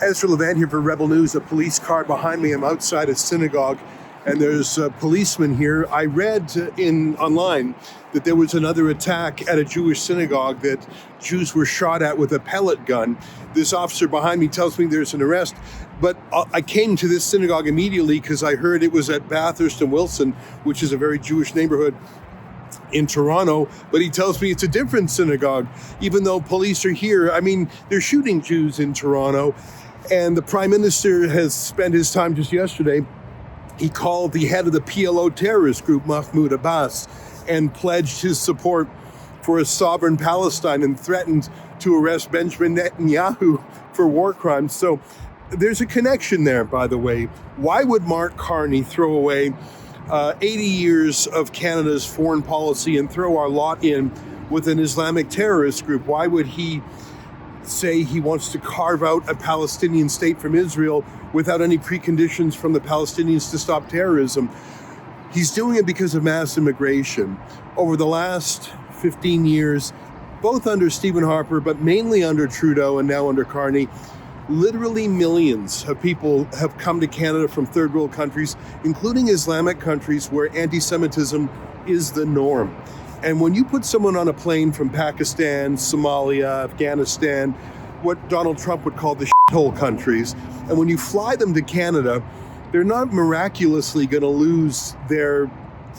Ezra Levant here for Rebel News. A police car behind me. I'm outside a synagogue, and there's a policeman here. I read online that there was another attack at a Jewish synagogue, that Jews were shot at with a pellet gun. This officer behind me tells me there's an arrest, but I came to this synagogue immediately because I heard it was at Bathurst and Wilson, which is a very Jewish neighborhood in Toronto, but he tells me it's a different synagogue, even though police are here. I mean, they're shooting Jews in Toronto, and the Prime Minister has spent his time just yesterday. He called the head of the PLO terrorist group, Mahmoud Abbas, and pledged his support for a sovereign Palestine and threatened to arrest Benjamin Netanyahu for war crimes. So there's a connection there, by the way. Why would Mark Carney throw away 80 years of Canada's foreign policy and throw our lot in with an Islamic terrorist group? Why would he say he wants to carve out a Palestinian state from Israel without any preconditions from the Palestinians to stop terrorism? He's doing it because of mass immigration. Over the last 15 years, both under Stephen Harper, but mainly under Trudeau and now under Carney, literally millions of people have come to Canada from third world countries, including Islamic countries where anti-Semitism is the norm. And when you put someone on a plane from Pakistan, Somalia, Afghanistan, what Donald Trump would call the shithole countries, and when you fly them to Canada, they're not miraculously going to lose their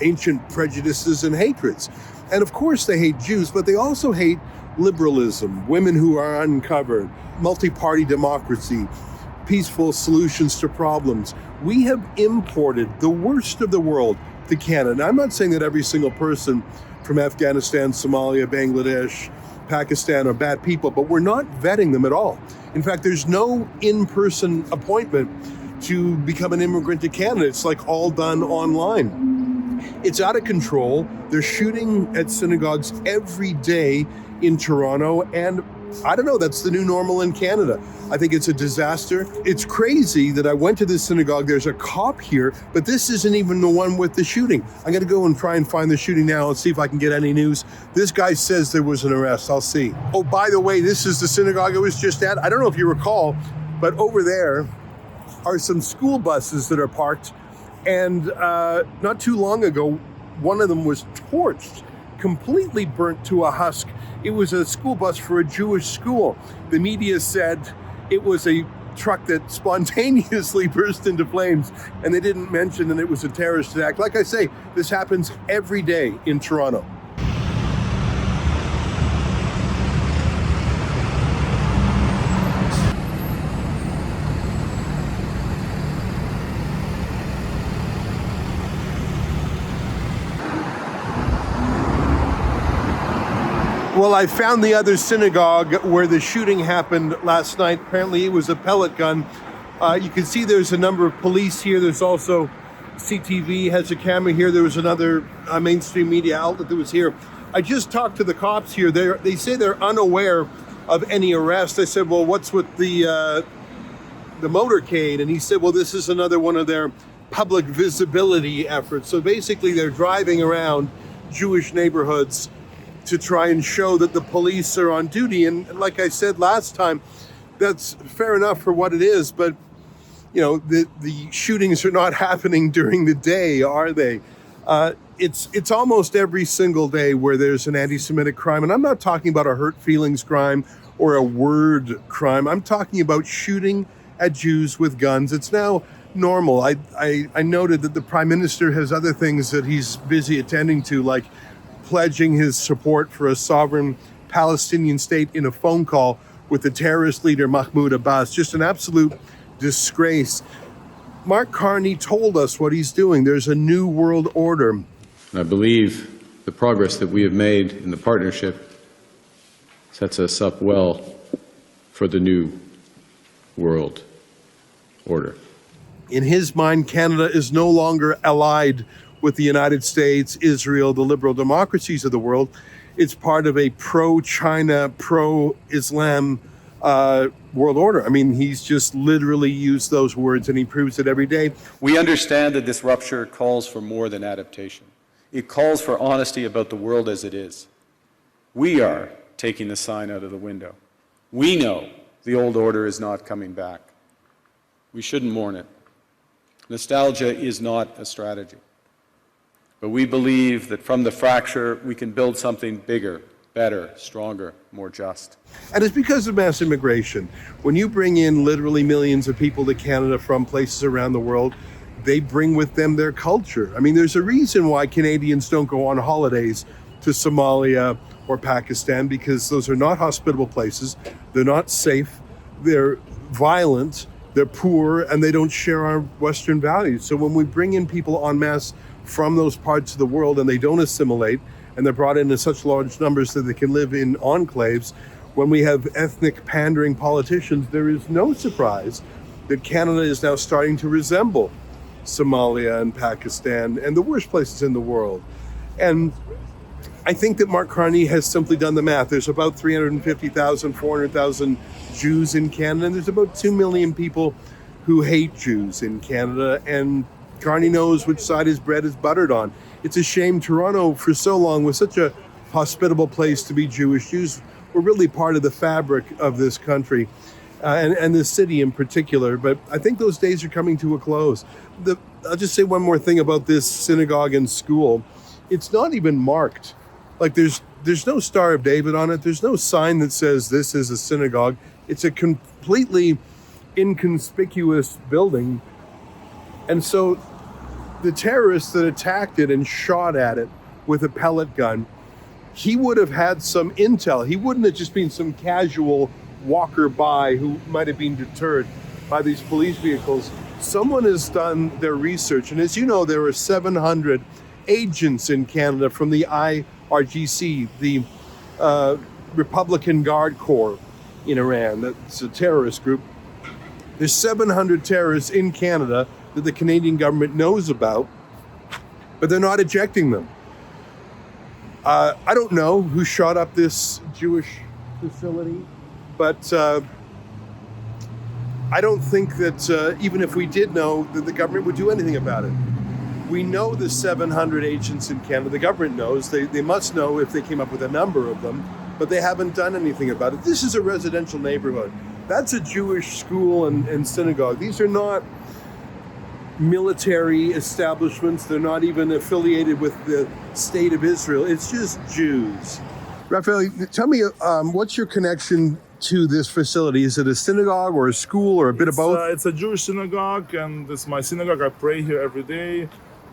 ancient prejudices and hatreds. And of course they hate Jews, but they also hate liberalism, women who are uncovered, multi-party democracy, peaceful solutions to problems. We have imported the worst of the world to Canada. Now, I'm not saying that every single person from Afghanistan, Somalia, Bangladesh, Pakistan are bad people, but we're not vetting them at all. In fact, there's no in-person appointment to become an immigrant to Canada. It's like all done online. It's out of control. They're shooting at synagogues every day in Toronto, and I don't know, that's the new normal in Canada. I think it's a disaster. It's crazy that I went to this synagogue, there's a cop here, but this isn't even the one with the shooting. I'm gonna go and try and find the shooting now and see if I can get any news. This guy says there was an arrest, I'll see. Oh, by the way, this is the synagogue I was just at. I don't know if you recall, but over there are some school buses that are parked, and not too long ago, one of them was torched, completely burnt to a husk. It was a school bus for a Jewish school. The media said it was a truck that spontaneously burst into flames, and they didn't mention that it was a terrorist attack. Like I say, this happens every day in Toronto. Well, I found the other synagogue where the shooting happened last night. Apparently it was a pellet gun. You can see there's a number of police here. There's also CTV has a camera here. There was another mainstream media outlet that was here. I just talked to the cops here. They say they're unaware of any arrest. I said, well, what's with the motorcade? And he said, well, this is another one of their public visibility efforts. So basically they're driving around Jewish neighborhoods to try and show that the police are on duty. And like I said last time, that's fair enough for what it is, but you know, the shootings are not happening during the day, are they? It's almost every single day where there's an anti-Semitic crime, and I'm not talking about a hurt feelings crime or a word crime. I'm talking about shooting at Jews with guns. It's now normal. I noted that the Prime Minister has other things that he's busy attending to, like pledging his support for a sovereign Palestinian state in a phone call with the terrorist leader Mahmoud Abbas. Just an absolute disgrace. Mark Carney told us what he's doing. There's a new world order. I believe the progress that we have made in the partnership sets us up well for the new world order. In his mind, Canada is no longer allied with the United States, Israel, the liberal democracies of the world. It's part of a pro-China, pro-Islam world order. I mean, he's just literally used those words, and he proves it every day. We understand that this rupture calls for more than adaptation. It calls for honesty about the world as it is. We are taking the sign out of the window. We know the old order is not coming back. We shouldn't mourn it. Nostalgia is not a strategy. But we believe that from the fracture, we can build something bigger, better, stronger, more just. And it's because of mass immigration. When you bring in literally millions of people to Canada from places around the world, they bring with them their culture. I mean, there's a reason why Canadians don't go on holidays to Somalia or Pakistan, because those are not hospitable places. They're not safe. They're violent. They're poor, and they don't share our Western values. So when we bring in people en masse from those parts of the world and they don't assimilate, and they're brought in such large numbers that they can live in enclaves, when we have ethnic pandering politicians, there is no surprise that Canada is now starting to resemble Somalia and Pakistan and the worst places in the world. And I think that Mark Carney has simply done the math. There's about 350,000, 400,000 Jews in Canada, and there's about 2 million people who hate Jews in Canada, and Carney knows which side his bread is buttered on. It's a shame Toronto, for so long, was such a hospitable place to be Jewish. Jews were really part of the fabric of this country, and this city in particular. But I think those days are coming to a close. I'll just say one more thing about this synagogue and school. It's not even marked. Like there's no Star of David on it. There's no sign that says this is a synagogue. It's a completely inconspicuous building. And so the terrorist that attacked it and shot at it with a pellet gun, he would have had some intel. He wouldn't have just been some casual walker by who might have been deterred by these police vehicles. Someone has done their research. And as you know, there are 700 agents in Canada from the IRGC, the Republican Guard Corps in Iran. That's a terrorist group. There's 700 terrorists in Canada that the Canadian government knows about, but they're not ejecting them. I don't know who shot up this Jewish facility, but I don't think that even if we did know, that the government would do anything about it. We know the 700 agents in Canada. The government knows. They must know if they came up with a number of them, but they haven't done anything about it. This is a residential neighborhood. That's a Jewish school and synagogue. These are not military establishments. They're not even affiliated with the state of Israel. It's just Jews. Raphael, tell me, what's your connection to this facility? Is it a synagogue or a school or a bit of both? It's a Jewish synagogue, and this is my synagogue. I pray here every day.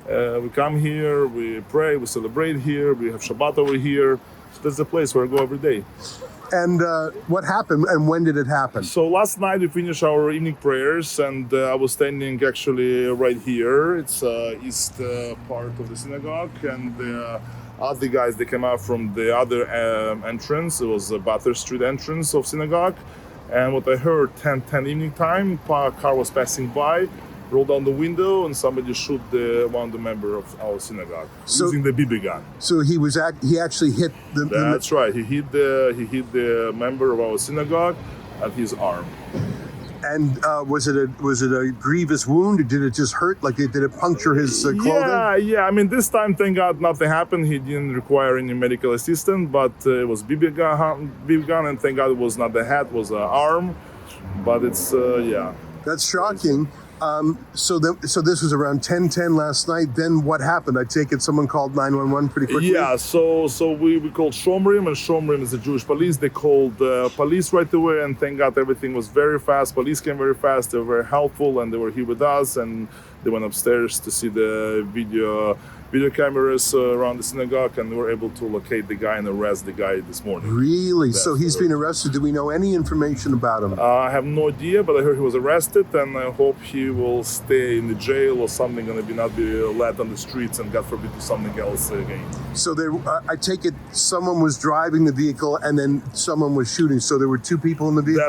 We come here, we pray, we celebrate here, we have Shabbat over here. So that's the place where I go every day. And what happened, and when did it happen? So last night we finished our evening prayers, and I was standing actually right here. It's east part of the synagogue, and the other guys, they came out from the other entrance. It was the Batter Street entrance of synagogue. And what I heard, 10 evening time, a car was passing by, rolled down the window, and somebody shoot one of the member of our synagogue using the BB gun. So he actually hit the. That's right. He hit the member of our synagogue at his arm. And was it a grievous wound, or did it just hurt? Like did it puncture his clothing? Yeah. I mean, this time, thank God, nothing happened. He didn't require any medical assistance, but it was BB gun, and thank God it was not the head, it was an arm. But it's yeah. That's shocking. So this was around 10:10 last night. Then what happened? I take it someone called 911 pretty quickly? Yeah, so we called Shomrim, and Shomrim is the Jewish police. They called police right away, and thank God everything was very fast. Police came very fast. They were very helpful, and they were here with us, and they went upstairs to see the video cameras around the synagogue, and they were able to locate the guy and arrest the guy this morning. Really? So he's been arrested. Do we know any information about him? I have no idea, but I heard he was arrested, and I hope he will stay in the jail or something, and not be let on the streets, and God forbid do something else again. So I take it someone was driving the vehicle, and then someone was shooting. So there were two people in the vehicle?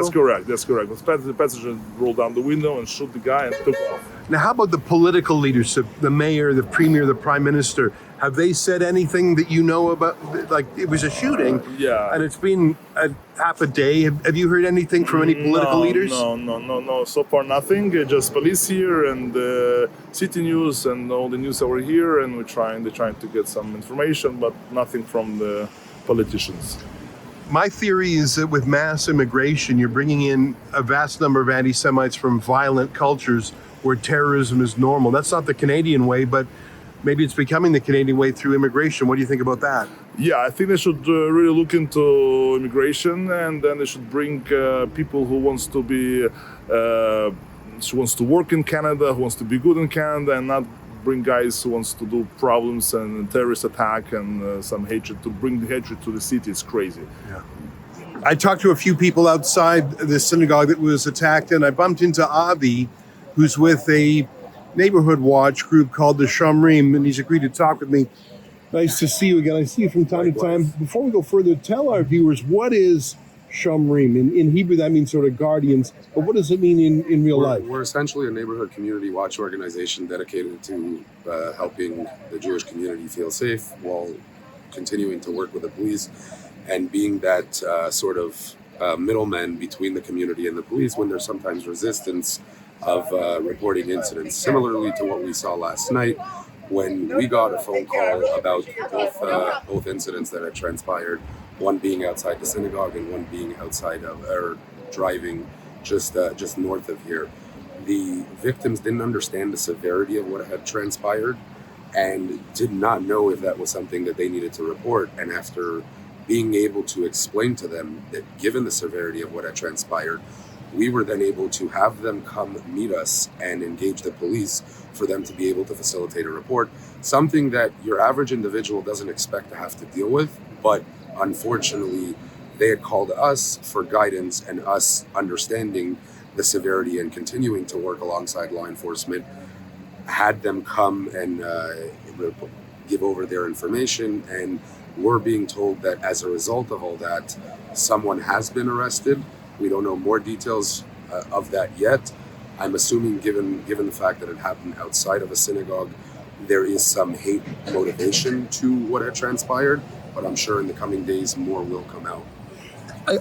That's correct. The passenger rolled down the window and shot the guy and took off. Now, how about the political leadership, the mayor, the premier, the prime minister? Have they said anything that you know about? Like, it was a shooting, and it's been half a day. Have you heard anything from any political leaders? No. So far, nothing. Just police here and city news and all the news over here, and they're trying to get some information, but nothing from the politicians. My theory is that with mass immigration, you're bringing in a vast number of anti-Semites from violent cultures where terrorism is normal. That's not the Canadian way, but maybe it's becoming the Canadian way through immigration. What do you think about that? Yeah, I think they should really look into immigration, and then they should bring people who wants to be, who wants to work in Canada, who wants to be good in Canada, and not bring guys who wants to do problems and terrorist attack and some hatred. To bring the hatred to the city is crazy. I talked to a few people outside the synagogue that was attacked, and I bumped into Avi, who's with a neighborhood watch group called the Shomrim, and he's agreed to talk with me. Nice to see you again. I see you from time to time. Before we go further, tell our viewers, what is Shomrim? In Hebrew, that means sort of guardians, but what does it mean in real life? We're essentially a neighborhood community watch organization dedicated to helping the Jewish community feel safe while continuing to work with the police and being that sort of middleman between the community and the police when there's sometimes resistance of reporting incidents. Similarly to what we saw last night, when we got a phone call about both incidents that had transpired, one being outside the synagogue and one being outside of, or driving just north of here. The victims didn't understand the severity of what had transpired and did not know if that was something that they needed to report. And after being able to explain to them that given the severity of what had transpired, we were then able to have them come meet us and engage the police for them to be able to facilitate a report, something that your average individual doesn't expect to have to deal with. But unfortunately, they had called us for guidance, and us understanding the severity and continuing to work alongside law enforcement had them come and give over their information. And we're being told that as a result of all that, someone has been arrested. We don't know more details of that yet. I'm assuming, given the fact that it happened outside of a synagogue, there is some hate motivation to what had transpired, but I'm sure in the coming days more will come out.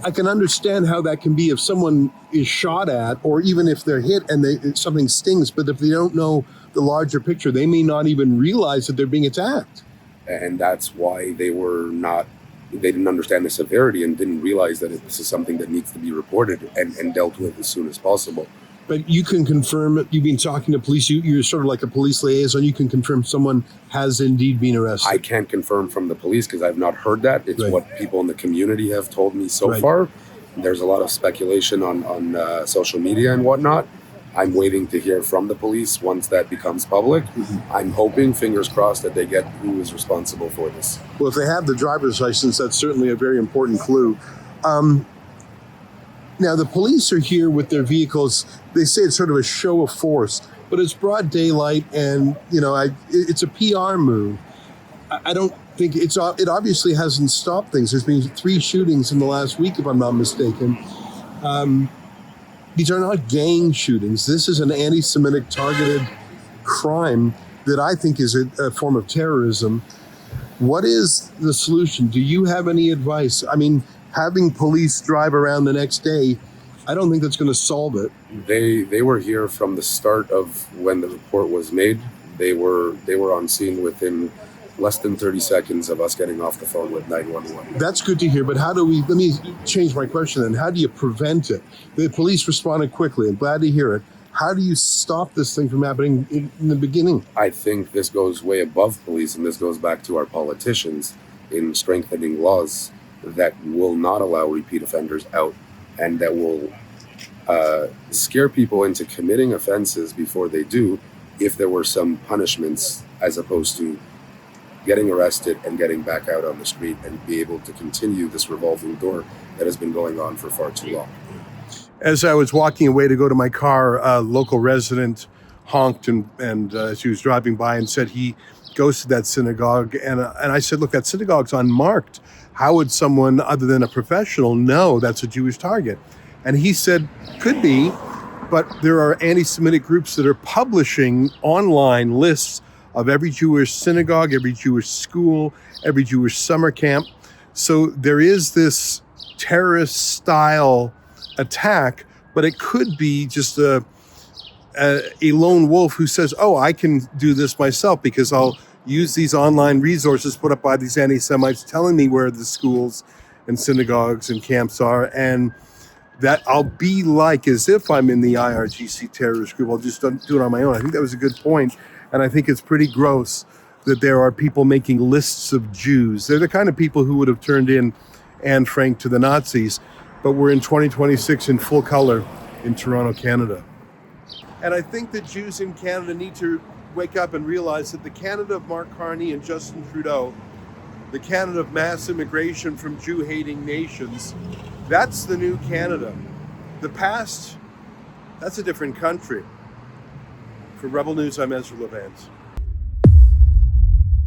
I can understand how that can be if someone is shot at, or even if they're hit and something stings, but if they don't know the larger picture, they may not even realize that they're being attacked. And that's why they didn't understand the severity and didn't realize that this is something that needs to be reported and dealt with as soon as possible. But you can confirm, you've been talking to police, you're sort of like a police liaison, you can confirm someone has indeed been arrested. I can't confirm from the police because I've not heard that. It's right. What people in the community have told me so right. far. There's a lot of speculation on social media and whatnot. I'm waiting to hear from the police once that becomes public. Mm-hmm. I'm hoping, fingers crossed, that they get who is responsible for this. Well, if they have the driver's license, that's certainly a very important clue. Now, the police are here with their vehicles. They say it's sort of a show of force, but it's broad daylight, and it's a PR move. I don't think it obviously hasn't stopped things. There's been 3 shootings in the last week, if I'm not mistaken. These are not gang shootings. This is an anti-Semitic targeted crime that I think is a form of terrorism. What is the solution? Do you have any advice? I mean, having police drive around the next day, I don't think that's going to solve it. They were here from the start of when the report was made. They were on scene within less than 30 seconds of us getting off the phone with 911. That's good to hear, but let me change my question then. How do you prevent it? The police responded quickly. I'm glad to hear it. How do you stop this thing from happening in the beginning? I think this goes way above police, and this goes back to our politicians in strengthening laws that will not allow repeat offenders out and that will scare people into committing offenses before they do if there were some punishments, as opposed to getting arrested and getting back out on the street and be able to continue this revolving door that has been going on for far too long. As I was walking away to go to my car, a local resident honked and as he was driving by and said he goes to that synagogue. And I said, look, that synagogue's unmarked. How would someone other than a professional know that's a Jewish target? And he said, could be, but there are anti-Semitic groups that are publishing online lists of every Jewish synagogue, every Jewish school, every Jewish summer camp. So there is this terrorist-style attack, but it could be just a lone wolf who says, oh, I can do this myself because I'll use these online resources put up by these anti-Semites telling me where are the schools, and synagogues and camps are, and that I'll be like as if I'm in the IRGC terrorist group. I'll just do it on my own. I think that was a good point, and I think it's pretty gross that there are people making lists of Jews. They're the kind of people who would have turned in Anne Frank to the Nazis, but we're in 2026 in full color in Toronto, Canada. And I think that Jews in Canada need to wake up and realize that the Canada of Mark Carney and Justin Trudeau, the Canada of mass immigration from Jew-hating nations, that's the new Canada. The past, that's a different country. For Rebel News, I'm Ezra Levant.